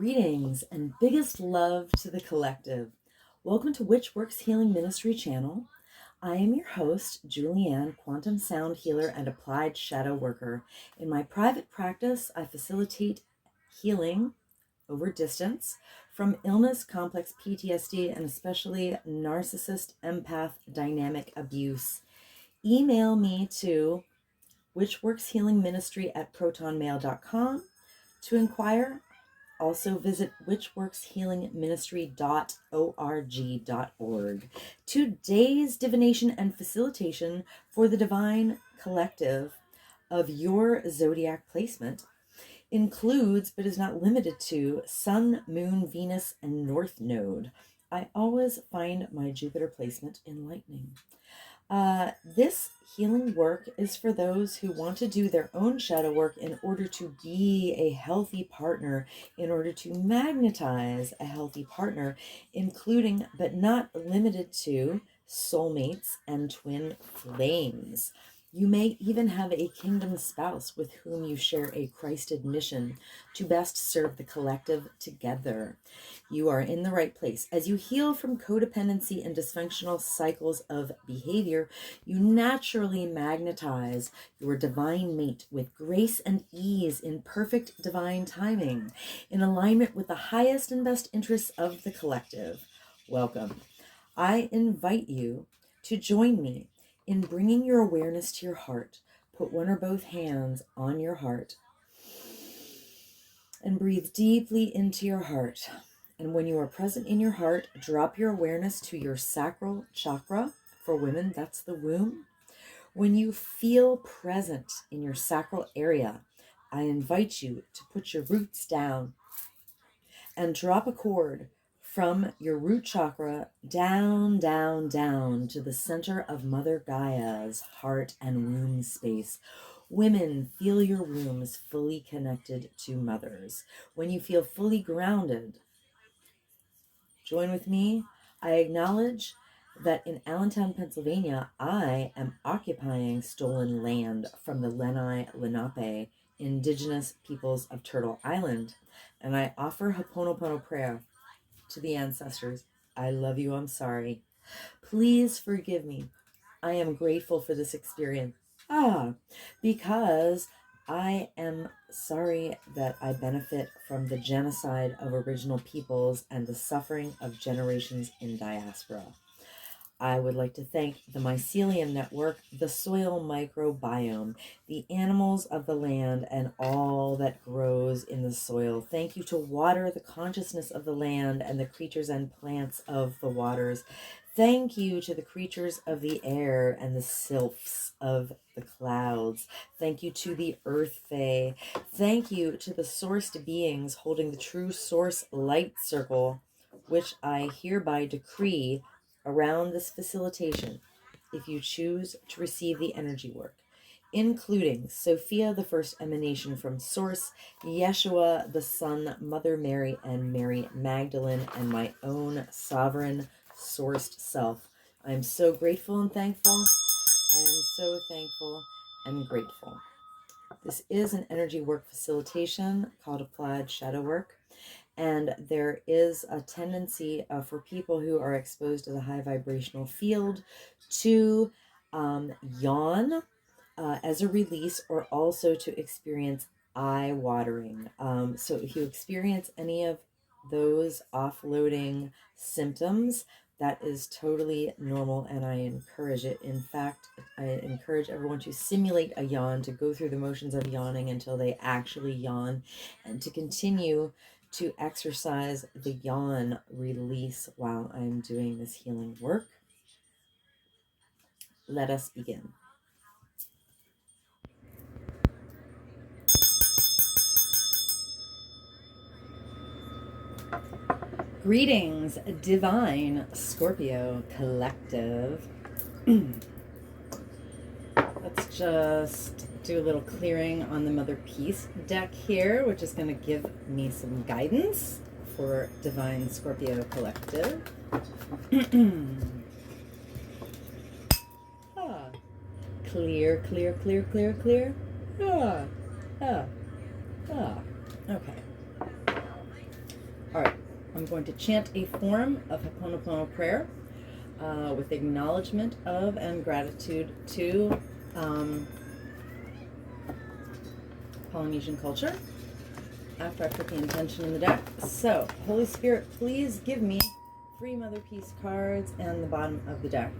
Greetings and biggest love to the collective. Welcome to Witch Works Healing Ministry channel. I am your host, Julianne, quantum sound healer and applied shadow worker. In my private practice, I facilitate healing over distance from illness, complex PTSD, and especially narcissist, empath, dynamic abuse. Email me to witchworkshealingministry@protonmail.com to inquire. Also visit witchworkshealingministry.org. Today's divination and facilitation for the divine collective of your zodiac placement includes, but is not limited to, Sun, Moon, Venus, and North Node. I always find my Jupiter placement enlightening. This healing work is for those who want to do their own shadow work in order to be a healthy partner, in order to magnetize a healthy partner, including but not limited to soulmates and twin flames. You may even have a kingdom spouse with whom you share a Christed mission to best serve the collective together. You are in the right place. As you heal from codependency and dysfunctional cycles of behavior, you naturally magnetize your divine mate with grace and ease in perfect divine timing, in alignment with the highest and best interests of the collective. Welcome. I invite you to join me in bringing your awareness to your heart. Put one or both hands on your heart and breathe deeply into your heart. And when you are present in your heart, drop your awareness to your sacral chakra. For women, that's the womb. When you feel present in your sacral area, I invite you to put your roots down and drop a cord from your root chakra down, down, down to the center of Mother Gaia's heart and womb space. Women, feel your wombs fully connected to mothers. When you feel fully grounded, join with me. I acknowledge that in Allentown, Pennsylvania, I am occupying stolen land from the Lenape indigenous peoples of Turtle Island, and I offer Ho'oponopono prayer to the ancestors. I love you, I'm sorry. Please forgive me. I am grateful for this experience. Because I am sorry that I benefit from the genocide of original peoples and the suffering of generations in diaspora. I would like to thank the Mycelium Network, the soil microbiome, the animals of the land, and all that grows in the soil. Thank you to water, the consciousness of the land, and the creatures and plants of the waters. Thank you to the creatures of the air and the sylphs of the clouds. Thank you to the Earth Fae. Thank you to the sourced beings holding the true source light circle, which I hereby decree around this facilitation, if you choose to receive the energy work, including Sophia, the first emanation from Source, Yeshua, the Son, Mother Mary, and Mary Magdalene, and my own sovereign sourced self. I am so grateful and thankful. I am so thankful and grateful. This is an energy work facilitation called Applied Shadow Work. And there is a tendency for people who are exposed to the high vibrational field to yawn as a release, or also to experience eye watering. So if you experience any of those offloading symptoms, that is totally normal, and I encourage it. In fact, I encourage everyone to simulate a yawn, to go through the motions of yawning until they actually yawn, and to continue to exercise the yawn release while I'm doing this healing work. Let us begin. Greetings, divine Scorpio collective. Let's just do a little clearing on the Mother Peace deck here, which is going to give me some guidance for divine Scorpio collective. Clear, clear, clear, clear, clear. Okay. I'm going to chant a form of Ho'oponopono prayer with acknowledgement of and gratitude to Polynesian culture after I put the intention in the deck. So, Holy Spirit, please give me 3 Mother Peace cards and the bottom of the deck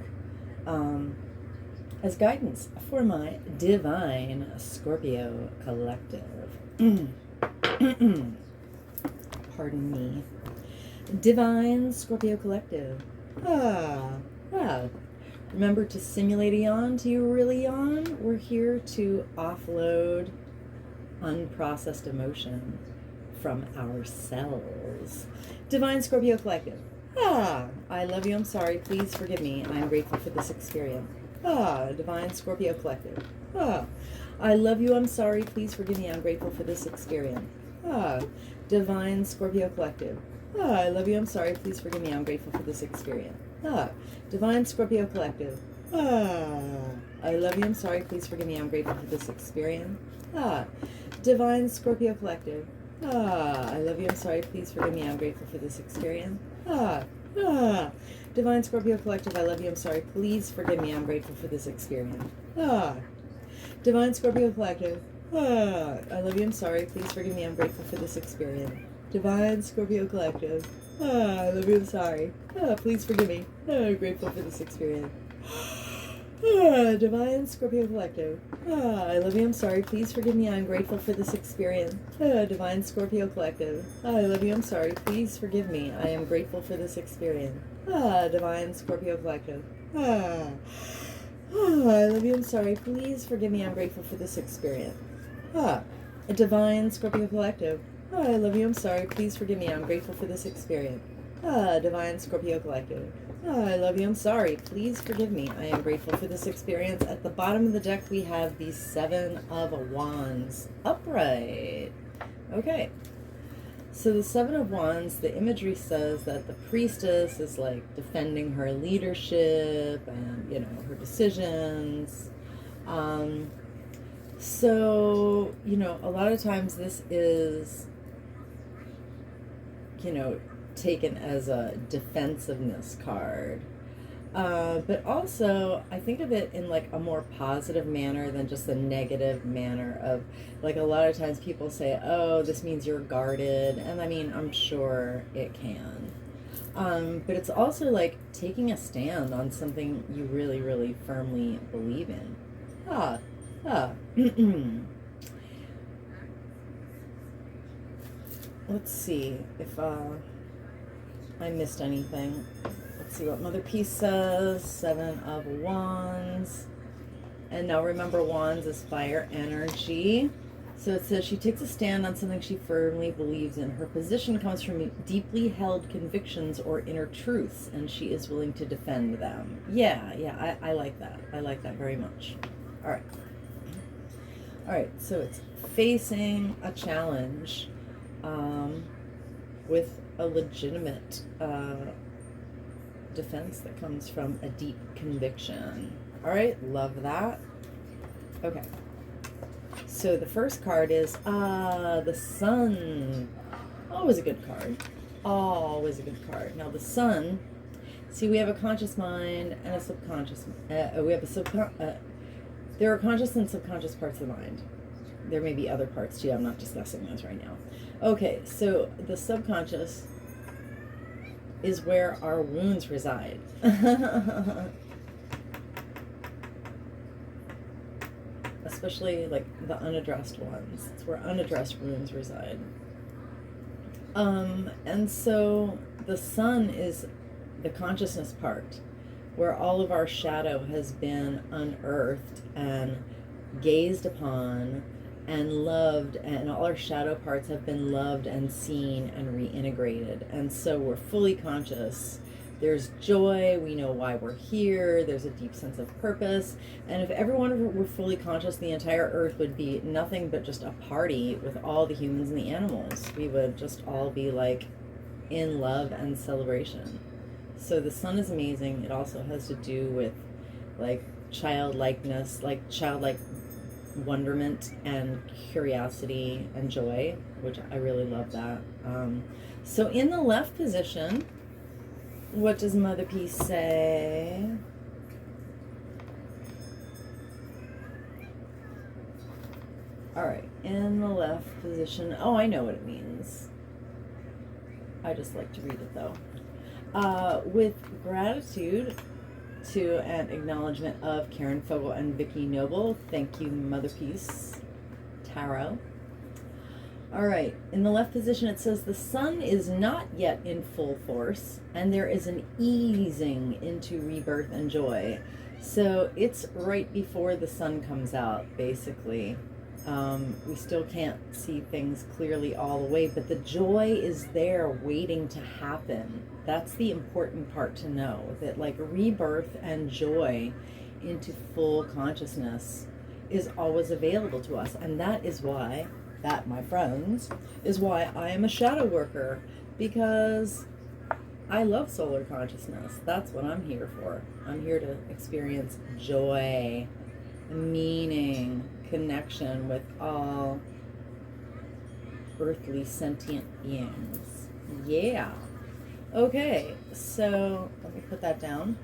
as guidance for my divine Scorpio collective. Pardon me. Divine Scorpio collective. Wow. Remember to simulate a yawn till you really yawn. We're here to offload unprocessed emotion from ourselves. Divine Scorpio collective. I love you, I'm sorry, please forgive me, I am grateful for this experience. Divine Scorpio collective. I love you, I'm sorry, please forgive me, I'm grateful for this experience. Divine Scorpio collective. I love you, I'm sorry, please forgive me, I'm grateful for this experience. Divine Scorpio collective. I love you, I'm sorry, please forgive me, I'm grateful for this experience. Divine Scorpio collective. I love you, I'm sorry, please forgive me, I'm grateful for this experience. Divine Scorpio collective, I love you, I'm sorry, please forgive me, I'm grateful for this experience. Divine Scorpio collective. I love you, I'm sorry, please forgive me, I'm grateful for this experience. Divine Scorpio collective. I love you, I'm sorry. Please forgive me. I'm grateful for this experience. Divine Scorpio collective. I love you, I'm sorry, please forgive me, I'm grateful for this experience. Divine Scorpio collective. I love you, I'm sorry, please forgive me, I am grateful for this experience. Divine Scorpio collective. I love you, I'm sorry, please forgive me, I'm grateful for this experience. Divine Scorpio collective. I love you, I'm sorry, please forgive me, I'm grateful for this experience. Divine Scorpio collective. I love you, I'm sorry, please forgive me, I am grateful for this experience. At the bottom of the deck we have the 7 of Wands upright. Okay, so the 7 of Wands, the imagery says that the priestess is like defending her leadership and, her decisions. So, a lot of times this is, taken as a defensiveness card. But also, I think of it in like a more positive manner than just a negative manner of, like, a lot of times people say, oh, this means you're guarded. And I mean, I'm sure it can. But it's also like taking a stand on something you really, really firmly believe in. Let's see if I missed anything. Let's see what Mother Peace says. 7 of Wands. And now remember, Wands is fire energy. So it says she takes a stand on something she firmly believes in. Her position comes from deeply held convictions or inner truths, and she is willing to defend them. Yeah, I like that. I like that very much. All right, so it's facing a challenge with a legitimate defense that comes from a deep conviction. All right, love that. Okay, so the first card is the Sun. Always a good card. Always a good card. Now the Sun, see, we have a conscious mind and a subconscious. There are conscious and subconscious parts of the mind. There may be other parts too. I'm not discussing those right now. Okay, so the subconscious is where our wounds reside. Especially like the unaddressed ones. It's where unaddressed wounds reside. And so the Sun is the consciousness part, where all of our shadow has been unearthed and gazed upon and loved, and all our shadow parts have been loved and seen and reintegrated. And so we're fully conscious. There's joy, we know why we're here, there's a deep sense of purpose. And if everyone were fully conscious, the entire earth would be nothing but just a party with all the humans and the animals. We would just all be like in love and celebration. So the Sun is amazing. It also has to do with like childlikeness, like childlike wonderment and curiosity and joy, which I really love that. So in the left position, what does Mother Peace say? All right, in the left position. Oh, I know what it means. I just like to read it though. With gratitude to an acknowledgement of Karen Fogel and Vicki Noble. Thank you, Mother Peace Tarot. All right, in the left position it says the sun is not yet in full force and there is an easing into rebirth and joy. So it's right before the sun comes out, basically. We still can't see things clearly all the way, but the joy is there waiting to happen. That's the important part to know, that like rebirth and joy into full consciousness is always available to us. And that is why, that, my friends, is why I am a shadow worker, because I love solar consciousness. That's what I'm here for. I'm here to experience joy, meaning, connection with all earthly sentient beings. Yeah. Okay, so let me put that down.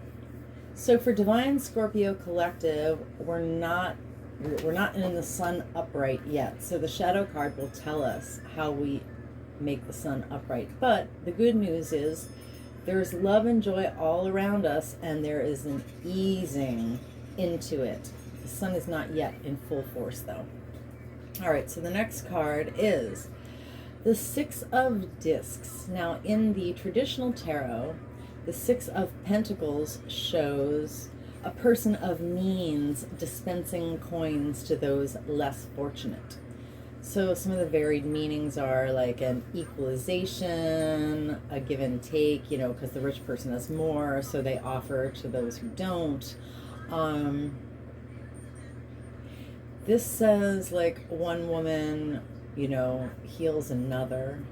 So for Divine Scorpio Collective, we're not in the sun upright yet. So the shadow card will tell us how we make the sun upright. But the good news is there's love and joy all around us, and there is an easing into it. The sun is not yet in full force, though. All right, so the next card is the Six of Discs. Now, in the traditional tarot, the Six of Pentacles shows a person of means dispensing coins to those less fortunate. So some of the varied meanings are like an equalization, a give and take, you know, because the rich person has more, so they offer to those who don't. This says like one woman, you know, heals another.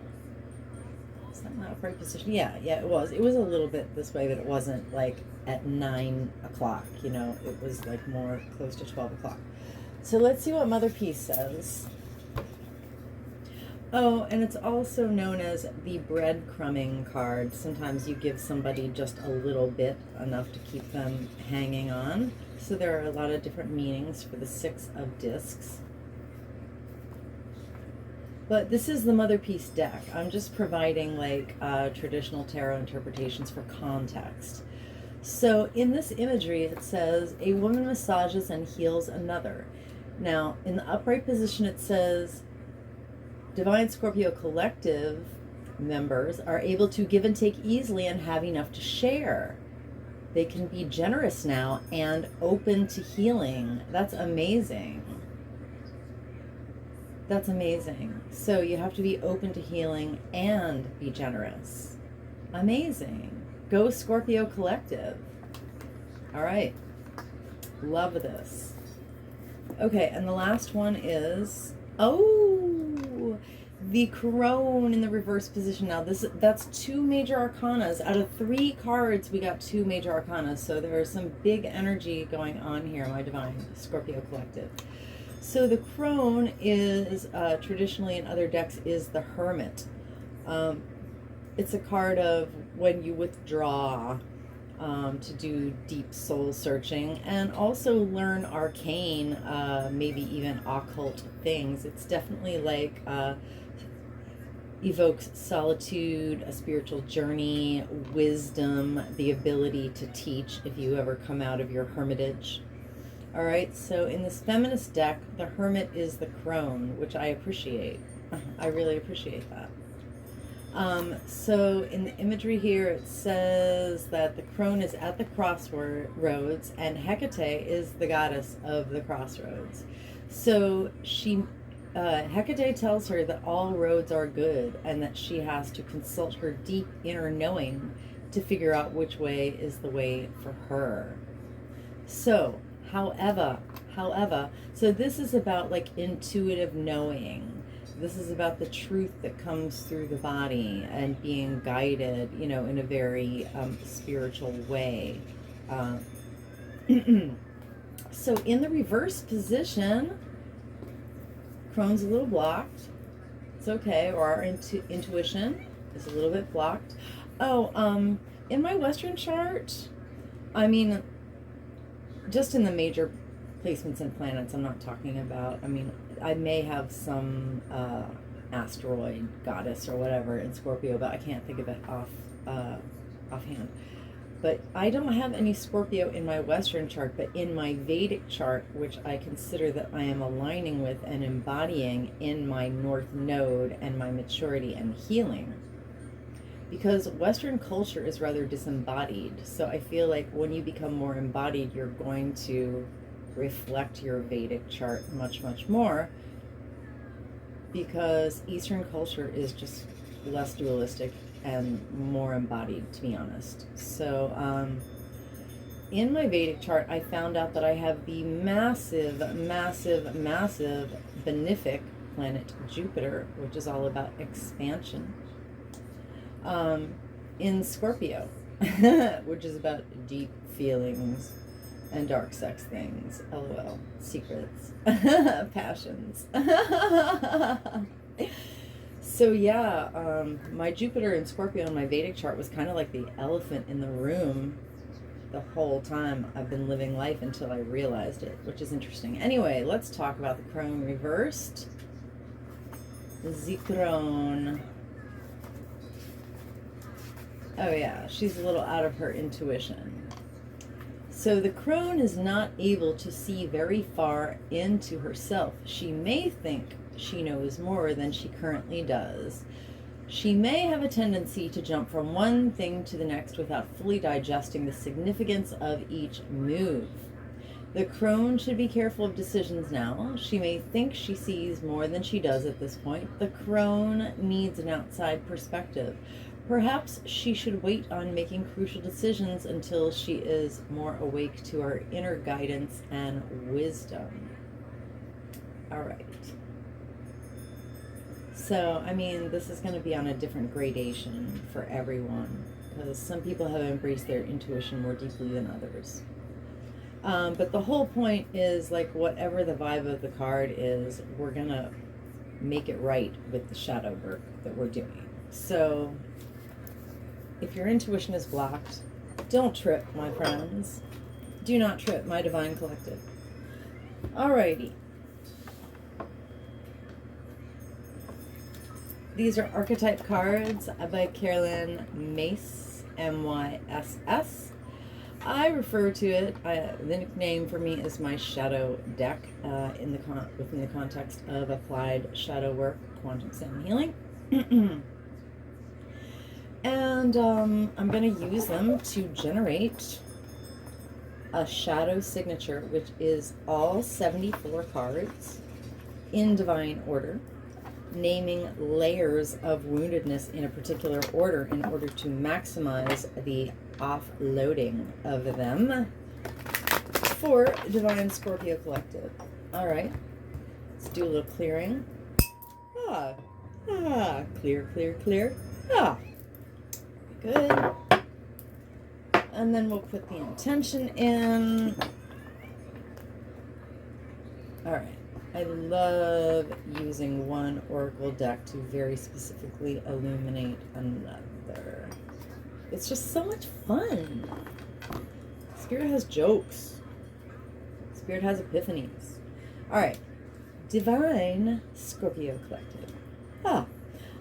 Is that not a right position? Yeah, it was. It was a little bit this way, but it wasn't like at 9 o'clock, you know. It was like more close to 12 o'clock. So let's see what Mother Peace says. Oh, and it's also known as the breadcrumbing card. Sometimes you give somebody just a little bit, enough to keep them hanging on. So there are a lot of different meanings for the Six of Discs. But this is the Mother Peace deck. I'm just providing like traditional tarot interpretations for context. So in this imagery, it says, a woman massages and heals another. Now, in the upright position, it says, Divine Scorpio Collective members are able to give and take easily and have enough to share. They can be generous now and open to healing. That's amazing. That's amazing. So you have to be open to healing and be generous. Amazing. Go Scorpio Collective. All right. Love this. Okay, and the last one is, the crone in the reverse position. Now that's 2 major arcanas. Out of 3 cards, we got 2 major arcanas. So there is some big energy going on here, my Divine Scorpio Collective. So the crone is, traditionally in other decks, is the Hermit. It's a card of when you withdraw to do deep soul searching and also learn arcane, maybe even occult things. It's definitely like evokes solitude, a spiritual journey, wisdom, the ability to teach if you ever come out of your hermitage. All right, so in this feminist deck, the Hermit is the crone, which I appreciate. I really appreciate that. So in the imagery here, it says that the crone is at the crossroads and Hecate is the goddess of the crossroads. So Hecate tells her that all roads are good and that she has to consult her deep inner knowing to figure out which way is the way for her. So, however, so this is about like intuitive knowing. This is about the truth that comes through the body and being guided, you know, in a very spiritual way. So in the reverse position, Crohn's a little blocked. It's okay. Or our intuition is a little bit blocked. Oh, in my Western chart, I mean, just in the major placements and planets, I'm not talking about, I mean, I may have some asteroid goddess or whatever in Scorpio, but I can't think of it offhand. But I don't have any Scorpio in my Western chart, but in my Vedic chart, which I consider that I am aligning with and embodying in my North Node and my maturity and healing. Because Western culture is rather disembodied. So I feel like when you become more embodied, you're going to reflect your Vedic chart much, much more. Because Eastern culture is just less dualistic and more embodied, to be honest. So in my Vedic chart, I found out that I have the massive, massive, massive benefic planet Jupiter, which is all about expansion, in Scorpio, which is about deep feelings and dark sex things, lol, secrets, passions. So yeah, my Jupiter in Scorpio in my Vedic chart was kind of like the elephant in the room the whole time I've been living life until I realized it, which is interesting. Anyway, let's talk about the crone reversed. The crone. Oh yeah, she's a little out of her intuition. So the crone is not able to see very far into herself. She may think she knows more than she currently does. She may have a tendency to jump from one thing to the next without fully digesting the significance of each move. The crone should be careful of decisions now. She may think she sees more than she does at this point. The crone needs an outside perspective. Perhaps she should wait on making crucial decisions until she is more awake to her inner guidance and wisdom. All right. So, I mean, this is going to be on a different gradation for everyone, because some people have embraced their intuition more deeply than others. But the whole point is, like, whatever the vibe of the card is, we're going to make it right with the shadow work that we're doing. So, if your intuition is blocked, don't trip, my friends. Do not trip, my divine collective. Alrighty. These are archetype cards by Carolyn Myss, M-Y-S-S. I refer to it, the nickname for me is my shadow deck within the context of applied shadow work, quantum sound healing. And I'm going to use them to generate a shadow signature, which is all 74 cards in divine order, naming layers of woundedness in a particular order in order to maximize the offloading of them for Divine Scorpio Collective. All right, let's do a little clearing. Clear, clear, clear. Good. And then we'll put the intention in. All right. I love using one oracle deck to very specifically illuminate another. It's just so much fun. Spirit has jokes. Spirit has epiphanies. All right. Divine Scorpio Collective.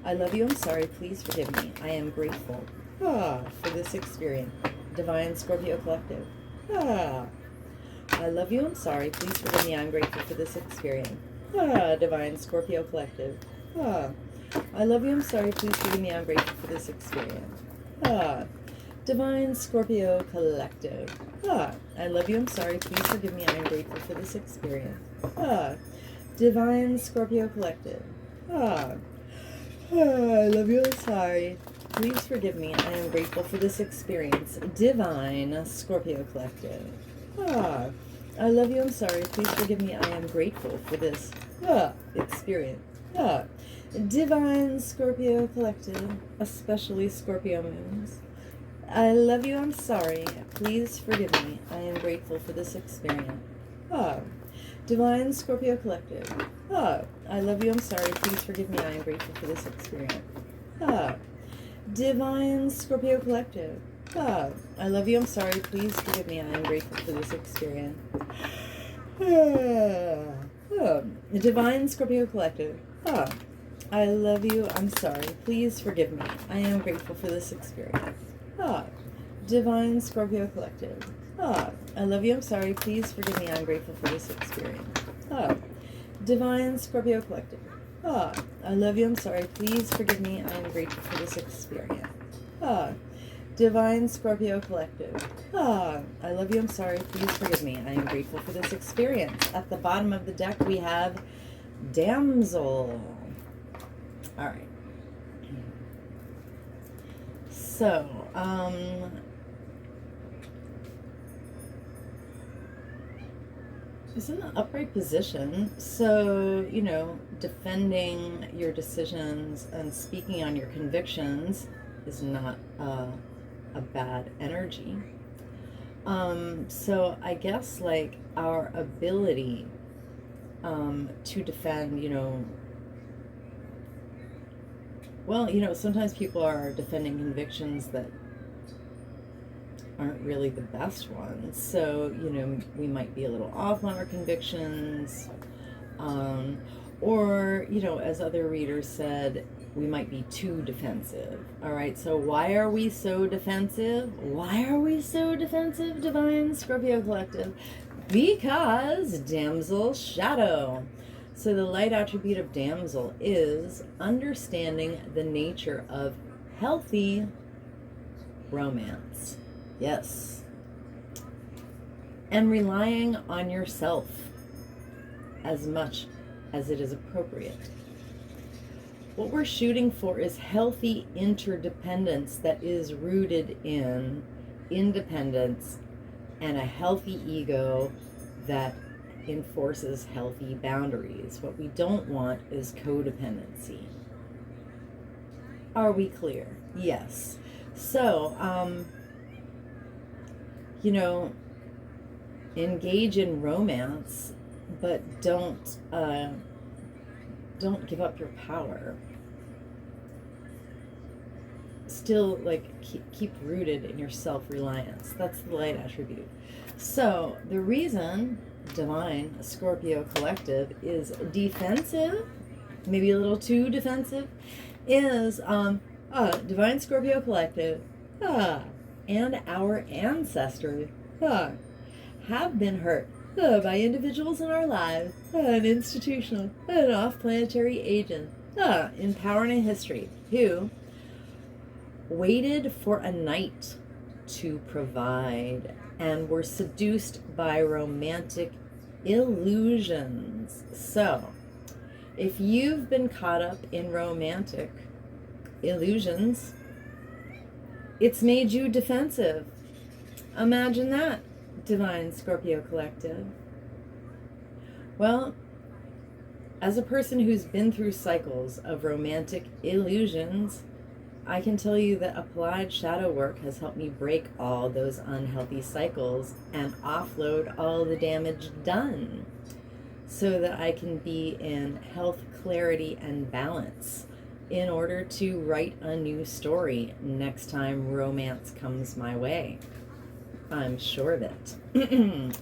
I love you. I'm sorry. Please forgive me. I am grateful for this experience. Divine Scorpio Collective. I love you. I'm sorry. Please forgive me. I'm grateful for this experience. Divine Scorpio Collective. I love you. I'm sorry. Please forgive me. I'm grateful for this experience. Divine Scorpio Collective. I love you. I'm sorry. Please forgive me. I am grateful for this experience. Divine Scorpio Collective. I love you. I'm sorry. Please forgive me. I am grateful for this experience. Divine Scorpio Collective. I love you. I'm sorry. Please forgive me. I am grateful for this experience. Divine Scorpio Collective, especially Scorpio moons. I love you. I'm sorry. Please forgive me. I am grateful for this experience. Divine Scorpio Collective. I love you, I'm sorry, please forgive me, I am grateful for this experience. Divine Scorpio Collective. I love you, I'm sorry, please forgive me, I am grateful for this experience. Divine Scorpio Collective. I love you, I'm sorry, please forgive me, I am grateful for this experience. Divine Scorpio Collective. I love you, I'm sorry, please forgive me, I'm grateful for this experience. Divine Scorpio Collective. I love you, I'm sorry, please forgive me, I am grateful for this experience. Divine Scorpio Collective. I love you, I'm sorry, please forgive me, I am grateful for this experience. At the bottom of the deck we have Damsel. Alright. So, it's in an upright position, so, you know, defending your decisions and speaking on your convictions is not a bad energy. So I guess, like, our ability to defend, you know, well, you know, sometimes people are defending convictions that aren't really the best ones. So, you know, we might be a little off on our convictions. Or, you know, as other readers said, we might be too defensive. All right, so why are we so defensive? Why are we so defensive, Divine Scorpio Collective? Because Damsel Shadow. So the light attribute of Damsel is understanding the nature of healthy romance. Yes. And relying on yourself as much as it is appropriate. What we're shooting for is healthy interdependence that is rooted in independence and a healthy ego that enforces healthy boundaries. What we don't want is codependency. Are we clear? Yes. So, you know, engage in romance, but don't give up your power. Still, like, keep rooted in your self-reliance. That's the light attribute. So the reason Divine Scorpio Collective is defensive, maybe a little too defensive, is Divine Scorpio Collective and our ancestors have been hurt by individuals in our lives, and institutional and off-planetary agents in power and in history who waited for a knight to provide and were seduced by romantic illusions. So, if you've been caught up in romantic illusions, it's made you defensive. Imagine that, Divine Scorpio Collective. Well, as a person who's been through cycles of romantic illusions, I can tell you that applied shadow work has helped me break all those unhealthy cycles and offload all the damage done so that I can be in health, clarity, and balance in order to write a new story next time romance comes my way. I'm sure of it.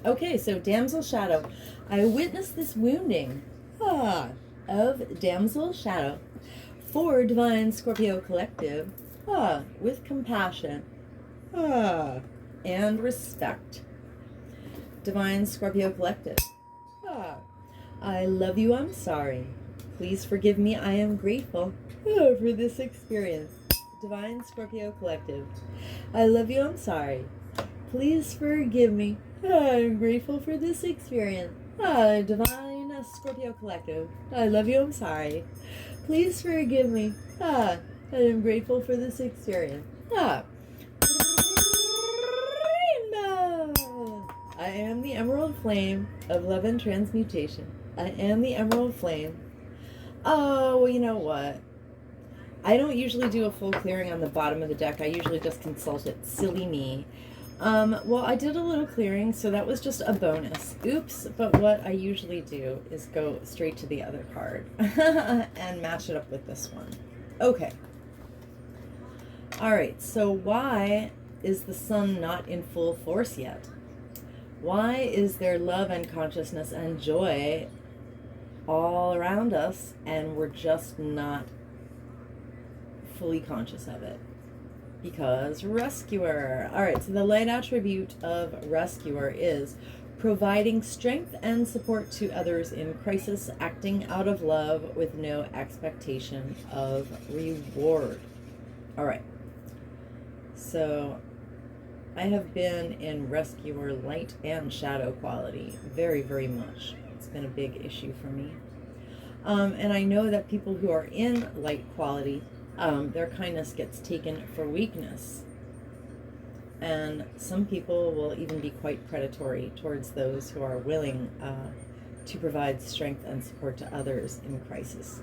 Okay, so Damsel Shadow. I witnessed this wounding of Damsel Shadow for Divine Scorpio Collective with compassion and respect. Divine Scorpio Collective. I love you, I'm sorry. Please forgive me, I am grateful for this experience. Divine Scorpio Collective. I love you, I'm sorry. Please forgive me, I'm grateful for this experience. Divine Scorpio Collective. I love you, I'm sorry. Please forgive me. I am grateful for this experience. Rainbow. I am the emerald flame of love and transmutation. I am the emerald flame. Oh, well, you know what? I don't usually do a full clearing on the bottom of the deck. I usually just consult it. Silly me. Well, I did a little clearing, so that was just a bonus. Oops, but what I usually do is go straight to the other card and match it up with this one. Okay. All right, so why is the sun not in full force yet? Why is there love and consciousness and joy all around us and we're just not fully conscious of it? Because rescuer. All right, so the light attribute of rescuer is providing strength and support to others in crisis, acting out of love with no expectation of reward. All right, so I have been in rescuer light and shadow quality very, very much. It's been a big issue for me. And I know that people who are in light quality, their kindness gets taken for weakness. And some people will even be quite predatory towards those who are willing to provide strength and support to others in crisis.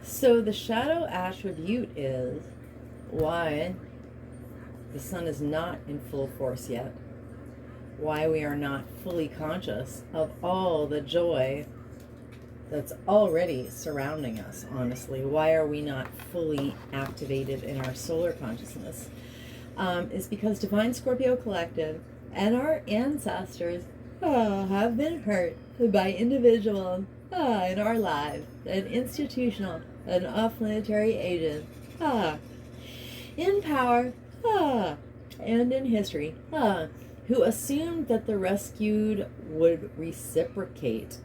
So the shadow attribute is why the sun is not in full force yet, why we are not fully conscious of all the joy that's already surrounding us, honestly. Why are we not fully activated in our solar consciousness? Is because Divine Scorpio Collective and our ancestors have been hurt by individuals in our lives, and institutional and off-planetary agents in power and in history who assumed that the rescued would reciprocate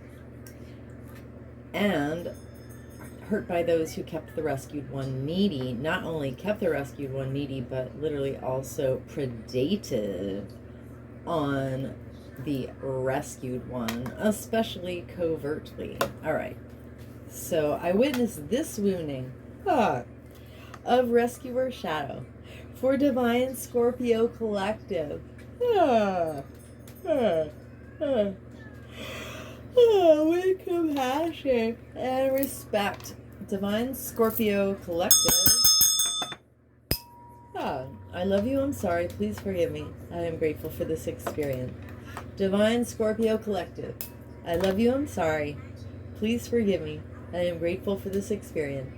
and hurt by those who kept the rescued one needy. Not only kept the rescued one needy, but literally also predated on the rescued one, especially covertly. All right, so I witnessed this wounding of rescuer shadow for Divine Scorpio Collective. With compassion and respect. Divine Scorpio Collective. I love you, I'm sorry, please forgive me. I am grateful for this experience. Divine Scorpio Collective. I love you, I'm sorry. Please forgive me. I am grateful for this experience.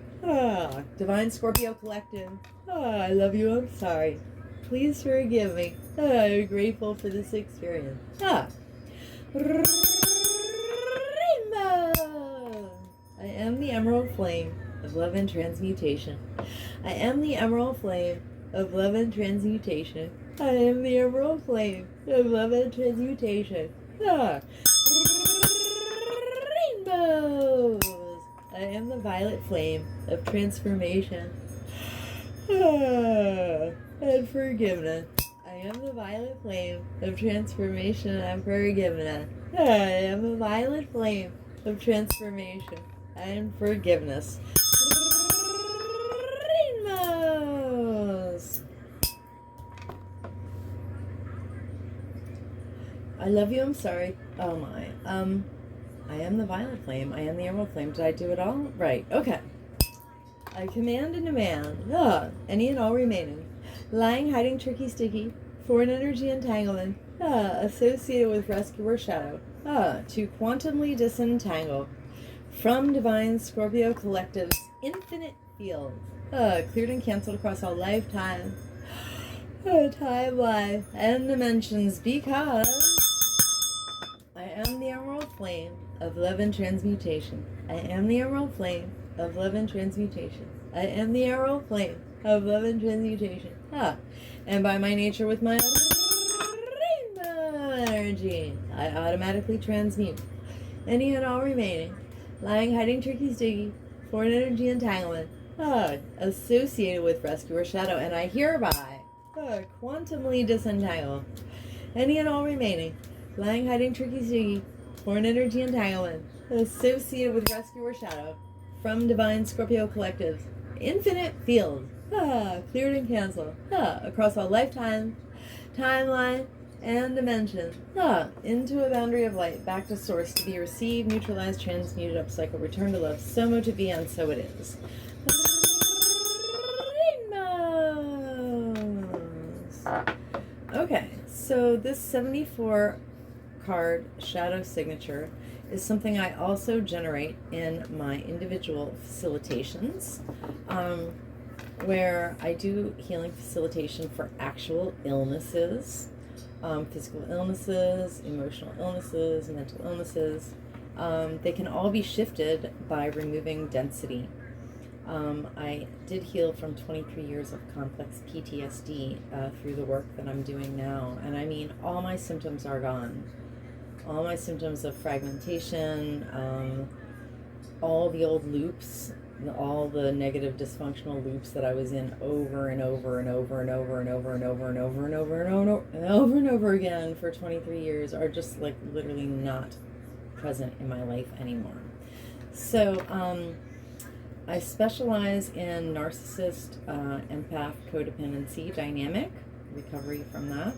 Divine Scorpio Collective. I love you, I'm sorry. Please forgive me. I am grateful for this experience. Rainbow! I am the emerald flame of love and transmutation. I am the emerald flame of love and transmutation. I am the emerald flame of love and transmutation. Rainbows! I am the violet flame of transformation and forgiveness. I am the violet flame of transformation and forgiveness. I am the violet flame of transformation and forgiveness. Rainbows! I love you, I'm sorry. Oh my. I am the violet flame. I am the emerald flame. Did I do it all? Right. Okay. I command and demand any and all remaining lying, hiding, tricky, sticky, foreign energy entanglement associated with rescuer shadow to quantumly disentangle from Divine Scorpio Collective's infinite field, cleared and canceled across all lifetime, time, life, and dimensions, because I am the emerald flame of love and transmutation. I am the emerald flame of love and transmutation. I am the emerald flame of love and transmutation. And by my nature with my rainbow energy, I automatically transmute any and all remaining lying, hiding, tricky, sticky, foreign energy entanglement associated with rescuer shadow, and I hereby quantumly disentangle any and all remaining lying, hiding, tricky, sticky, foreign energy entanglement associated with rescuer shadow from Divine Scorpio Collective's infinite field, cleared and canceled across all lifetime, timeline, and dimensions, into a boundary of light, back to source, to be received, neutralized, transmuted, upcycled, returned to love, so mote to be, and so it is. Rainbow! So this 74 card shadow signature is something I also generate in my individual facilitations, where I do healing facilitation for actual illnesses, physical illnesses, emotional illnesses, mental illnesses. They can all be shifted by removing density. I did heal from 23 years of complex PTSD through the work that I'm doing now. And I mean, all my symptoms are gone. All my symptoms of fragmentation, all the old loops, all the negative dysfunctional loops that I was in over and over and over and over and over and over and over and over and over and over and over again for 23 years are just like literally not present in my life anymore. So I specialize in narcissist, empath, codependency dynamic, recovery from that.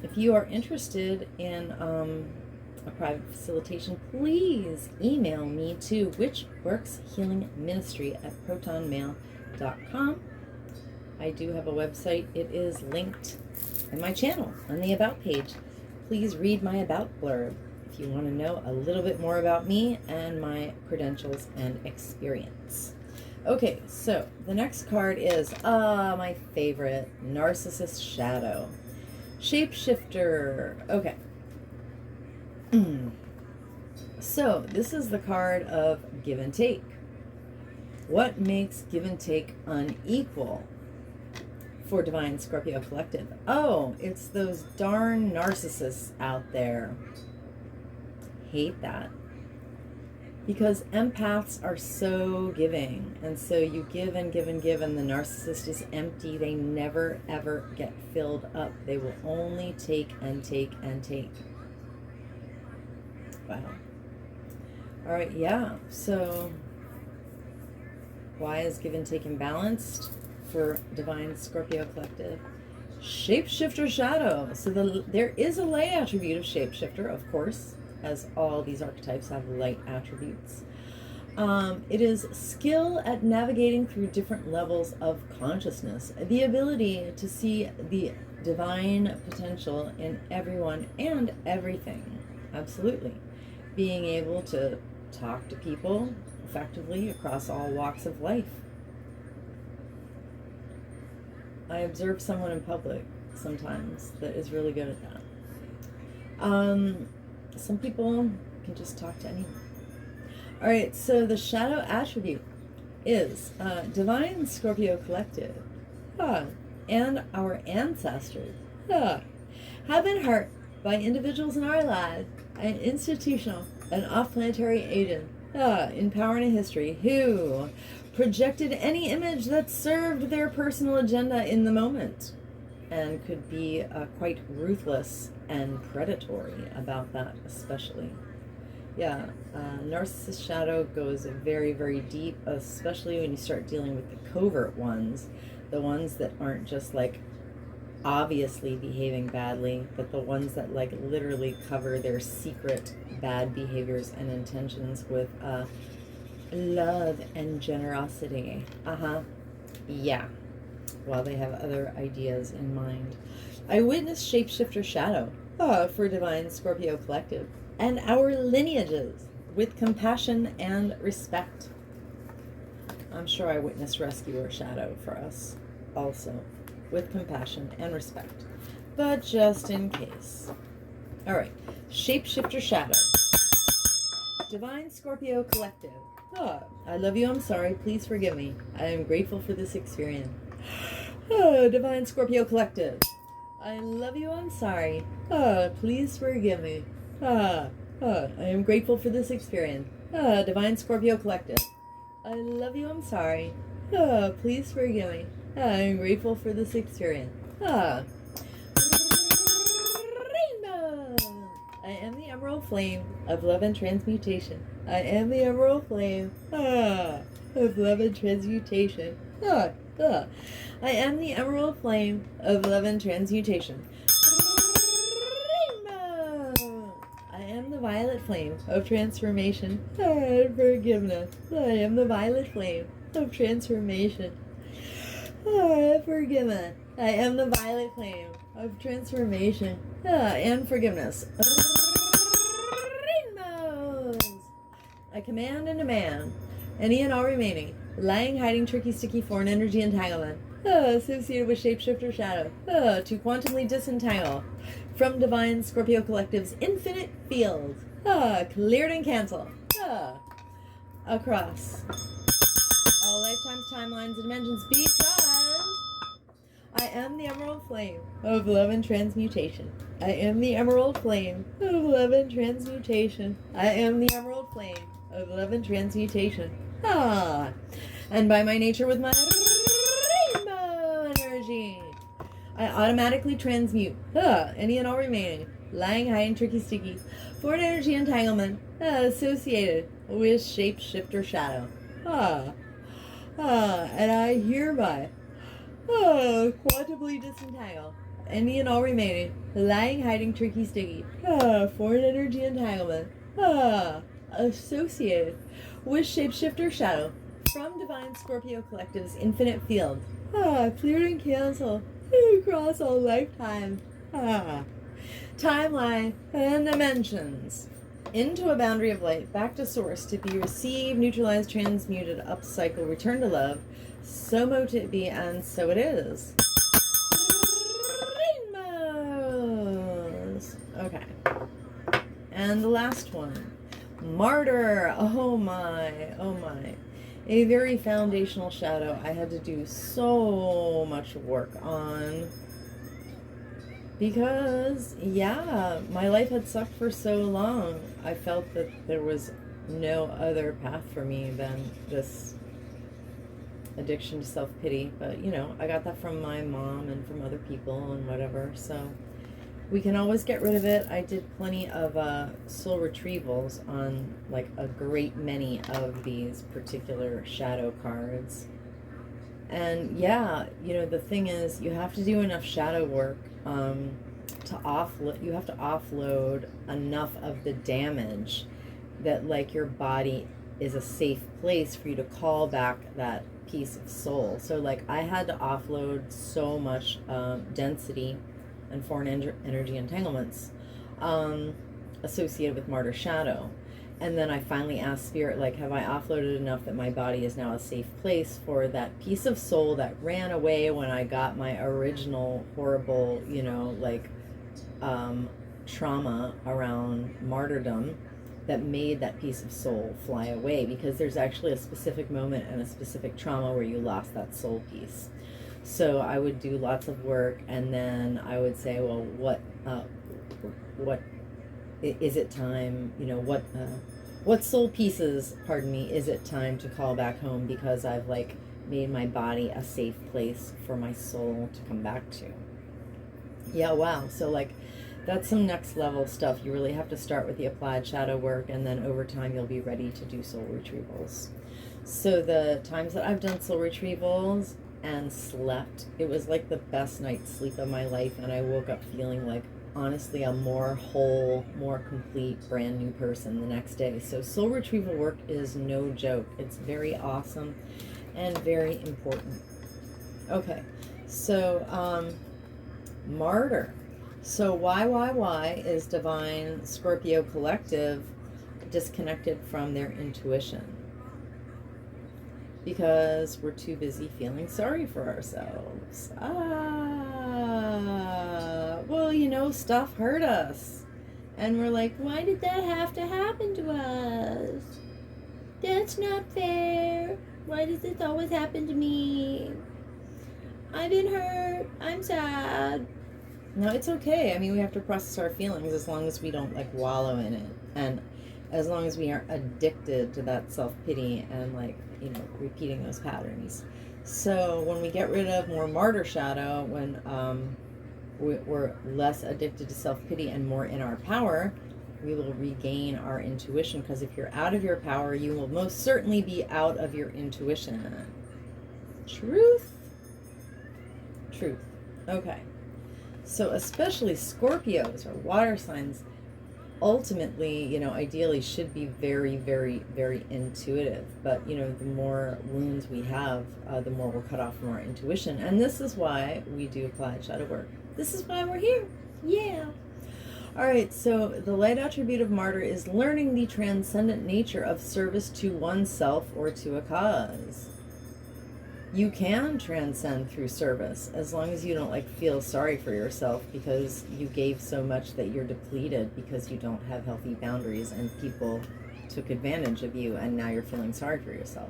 If you are interested in a private facilitation, please email me to witchworkshealingministry@protonmail.com. I do have a website. It is linked in my channel on the About page. Please read my About blurb if you want to know a little bit more about me and my credentials and experience. Okay, so the next card is my favorite, Narcissist Shadow. Shapeshifter. Okay. So this is the card of give and take. What makes give and take unequal for Divine Scorpio Collective? Oh, it's those darn narcissists out there. Hate that. Because empaths are so giving, and so you give and give and give, and the narcissist is empty. They never ever get filled up. They will only take and take and take. Wow. All right, yeah. So why is give and take imbalanced for Divine Scorpio Collective? Shapeshifter Shadow. So there is a light attribute of Shapeshifter, of course, as all these archetypes have light attributes. It is skill at navigating through different levels of consciousness, the ability to see the divine potential in everyone and everything. Absolutely. Being able to talk to people effectively across all walks of life. I observe someone in public sometimes that is really good at that. Some people can just talk to anyone. All right, so the shadow attribute is Divine Scorpio Collective and our ancestors have been hurt by individuals in our lives and institutional and off-planetary agents in power and in history who projected any image that served their personal agenda in the moment and could be quite ruthless and predatory about that, especially. Yeah, narcissist shadow goes very, very deep, especially when you start dealing with the covert ones, the ones that aren't just like obviously behaving badly, but the ones that like literally cover their secret bad behaviors and intentions with love and generosity. Yeah, while they have other ideas in mind. I witnessed Shapeshifter Shadow for Divine Scorpio Collective and our lineages with compassion and respect. I'm sure I witnessed Rescuer Shadow for us also with compassion and respect, but just in case. All right, Shapeshifter Shadow. Divine Scorpio Collective. I love you, I'm sorry, please forgive me. I am grateful for this experience. Divine Scorpio Collective. I love you, I'm sorry. Please forgive me. I am grateful for this experience. Divine Scorpio Collective. I love you, I'm sorry. Please forgive me. I am grateful for this experience. Rainbow. I am the emerald flame of love and transmutation. I am the emerald flame of love and transmutation. I am the emerald flame of love and transmutation. Rainbow. I am the violet flame of transformation and forgiveness. I am the violet flame of transformation I am forgiven. I am the violet flame of transformation and forgiveness. Rainbows! I command and demand any and all remaining lying, hiding, tricky, sticky, foreign energy entanglement associated with shapeshifter shadow to quantumly disentangle from divine Scorpio collective's infinite field. Cleared and canceled across all lifetimes, timelines, and dimensions, because I am the emerald flame of love and transmutation. I am the emerald flame of love and transmutation. I am the emerald flame of love and transmutation. And by my nature with my rainbow energy, I automatically transmute any and all remaining lying, hiding, tricky, sticky, foreign energy entanglement associated with shapeshifter shadow. And I hereby quantumly disentangle any and all remaining lying, hiding, tricky, sticky, foreign energy entanglement associated with shapeshifter shadow from divine Scorpio collective's infinite field. Cleared and canceled across all lifetime, timeline, and dimensions. Into a boundary of light, back to source, to be received, neutralized, transmuted, upcycle, return to love. So mote it be, and so it is. Rainbows! Okay. And the last one. Martyr! Oh my, oh my. A very foundational shadow I had to do so much work on. Because, yeah, my life had sucked for so long. I felt that there was no other path for me than this addiction to self-pity. But, you know, I got that from my mom and from other people and whatever. So we can always get rid of it. I did plenty of soul retrievals on, like, a great many of these particular shadow cards. And, yeah, you know, the thing is, you have to do enough shadow work you have to offload enough of the damage that, like, your body is a safe place for you to call back that piece of soul. So, like, I had to offload so much density and foreign energy entanglements associated with Martyr Shadow. And then I finally asked Spirit, like, have I offloaded enough that my body is now a safe place for that piece of soul that ran away when I got my original horrible, you know, like, trauma around martyrdom that made that piece of soul fly away? Because there's actually a specific moment and a specific trauma where you lost that soul piece. So I would do lots of work, and then I would say, well, what is it time, you know, what soul pieces, pardon me, is it time to call back home, because I've, like, made my body a safe place for my soul to come back to. Yeah, wow. So, like, that's some next level stuff. You really have to start with the applied shadow work, and then over time you'll be ready to do soul retrievals. So the times that I've done soul retrievals and slept, it was like the best night's sleep of my life, and I woke up feeling like, honestly, a more whole, more complete, brand new person the next day. So soul retrieval work is no joke. It's very awesome and very important. Okay, so Martyr. So why is divine Scorpio collective disconnected from their intuition? Because we're too busy feeling sorry for ourselves. Well, you know, stuff hurt us. And we're like, why did that have to happen to us? That's not fair. Why does this always happen to me? I've been hurt. I'm sad. No, it's okay. I mean, we have to process our feelings as long as we don't, like, wallow in it. And as long as we aren't addicted to that self-pity and, like, you know, repeating those patterns. So when we get rid of more martyr shadow, when we're less addicted to self-pity and more in our power, we will regain our intuition. Because if you're out of your power, you will most certainly be out of your intuition. Truth? Truth. Okay. So especially Scorpios or water signs, ultimately, ideally should be very, very, very intuitive. But, the more wounds we have, the more we're cut off from our intuition. And this is why we do applied shadow work. This is why we're here. Yeah. All right, so the light attribute of martyr is learning the transcendent nature of service to oneself or to a cause. You can transcend through service as long as you don't feel sorry for yourself because you gave so much that you're depleted because you don't have healthy boundaries and people took advantage of you and now you're feeling sorry for yourself.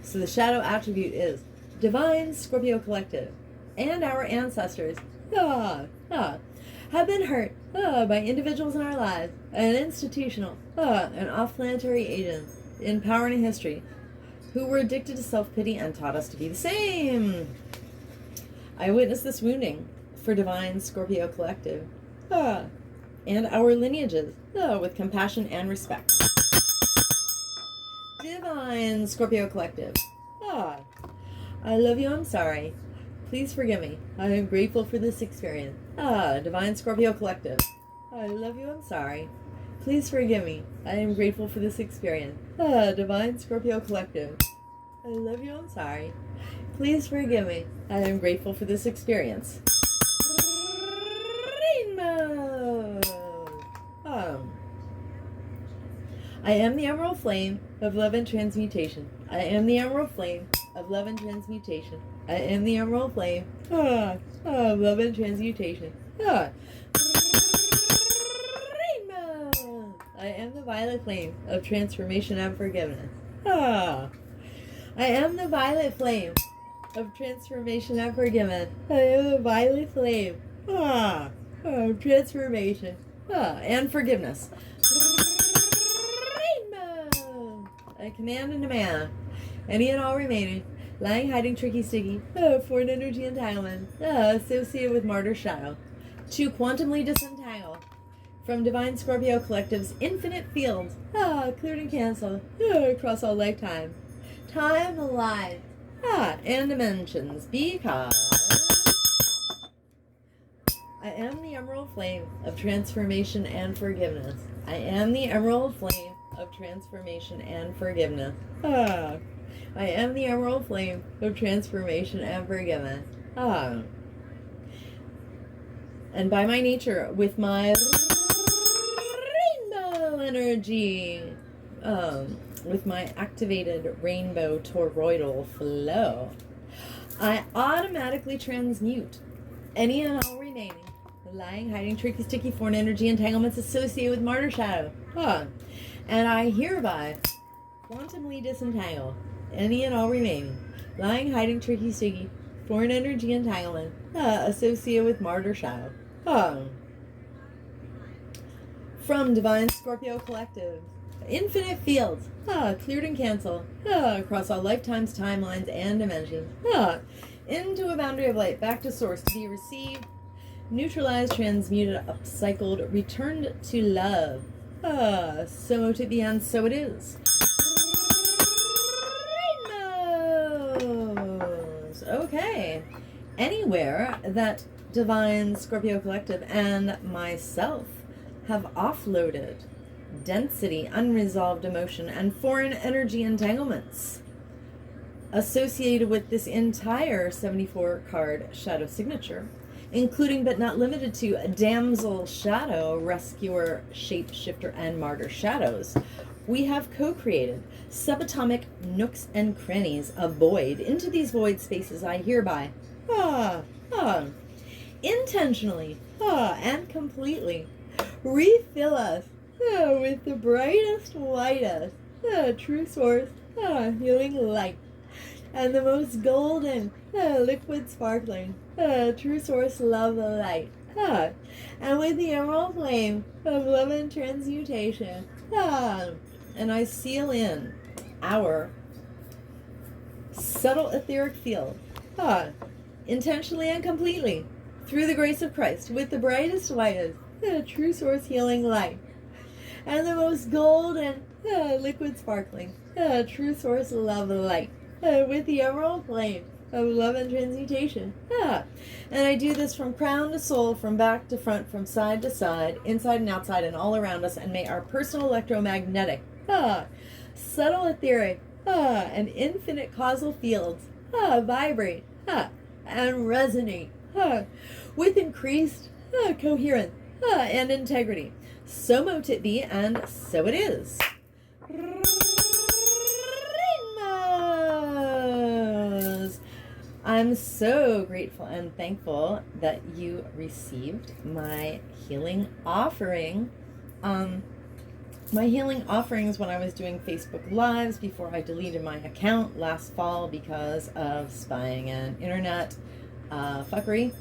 So the shadow attribute is divine Scorpio collective and our ancestors have been hurt by individuals in our lives and institutional and off-planetary agents in power and history who were addicted to self-pity and taught us to be the same. I witnessed this wounding for divine Scorpio collective and our lineages with compassion and respect. Divine Scorpio collective. I love you, I'm sorry. Please forgive me. I am grateful for this experience. Divine Scorpio collective. I love you, I'm sorry. Please forgive me. I am grateful for this experience. Divine Scorpio collective. I love you, I'm sorry. Please forgive me. I am grateful for this experience. Rainbow. I am the emerald flame of love and transmutation. I am the emerald flame of love and transmutation. I am the emerald flame of love and transmutation. Rainbow. I am the violet flame of transformation and forgiveness. I am the violet flame of transformation and forgiveness. I am the violet flame of transformation and forgiveness. Rainbow. I command and demand any and all remaining lying, hiding, tricky, sticky, foreign energy entanglement associated with martyr shadow to quantumly disentangle from divine Scorpio collective's infinite fields, cleared and canceled across all lifetime, time, life, and dimensions, because I am the emerald flame of transformation and forgiveness. I am the emerald flame of transformation and forgiveness. I am the emerald flame of transformation and forgiveness. And by my nature, with my rainbow energy, with my activated rainbow toroidal flow, I automatically transmute any and all remaining lying, hiding, tricky, sticky, foreign energy entanglements associated with martyr shadow. And I hereby quantumly disentangle any and all remaining lying, hiding, tricky, sticky, foreign energy entanglement associated with martyr shadow from divine Scorpio collective infinite fields cleared and canceled across all lifetimes, timelines, and dimensions into a boundary of light back to source to be received, neutralized, transmuted, upcycled, returned to love. So to be, and so it is. Rainbows. Okay. Anywhere that divine Scorpio collective and myself have offloaded density, unresolved emotion, and foreign energy entanglements associated with this entire 74 card shadow signature, including but not limited to damsel shadow, rescuer, shapeshifter, and martyr shadows, we have co-created subatomic nooks and crannies of void. Into these void spaces I hereby intentionally and completely refill us with the brightest, whitest, true source, healing light, and the most golden, liquid, sparkling, true source, love, light, and with the emerald flame of love and transmutation, and I seal in our subtle etheric field, intentionally and completely, through the grace of Christ, with the brightest, whitest, true source, healing light, and the most golden, liquid, sparkling, true source, love, light, with the emerald flame of love and transmutation. And I do this from crown to soul, from back to front, from side to side, inside and outside, and all around us. And may our personal electromagnetic, subtle etheric, and infinite causal fields vibrate and resonate with increased coherence and integrity. So mote it be, and so it is. I'm so grateful and thankful that you received my healing offering. My healing offerings when I was doing Facebook Lives before I deleted my account last fall because of spying and internet fuckery,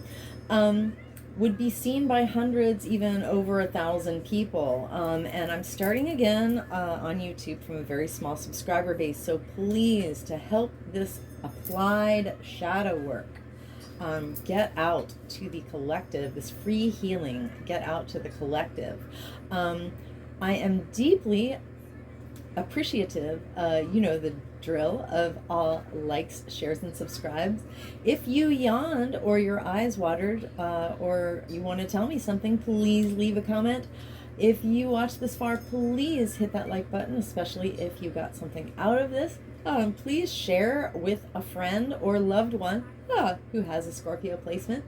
would be seen by hundreds, even over 1,000 people. And I'm starting again on YouTube from a very small subscriber base. So please, to help this applied shadow work get out to the collective, this free healing, get out to the collective. I am deeply appreciative, the drill of all likes, shares, and subscribes. If you yawned or your eyes watered or you want to tell me something, please leave a comment. If you watched this far, please hit that like button, especially if you got something out of this. Please share with a friend or loved one who has a Scorpio placement.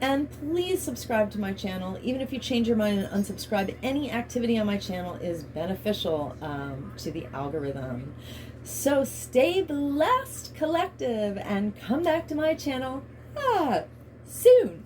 And please subscribe to my channel. Even if you change your mind and unsubscribe, any activity on my channel is beneficial to the algorithm. So stay blessed, collective, and come back to my channel soon.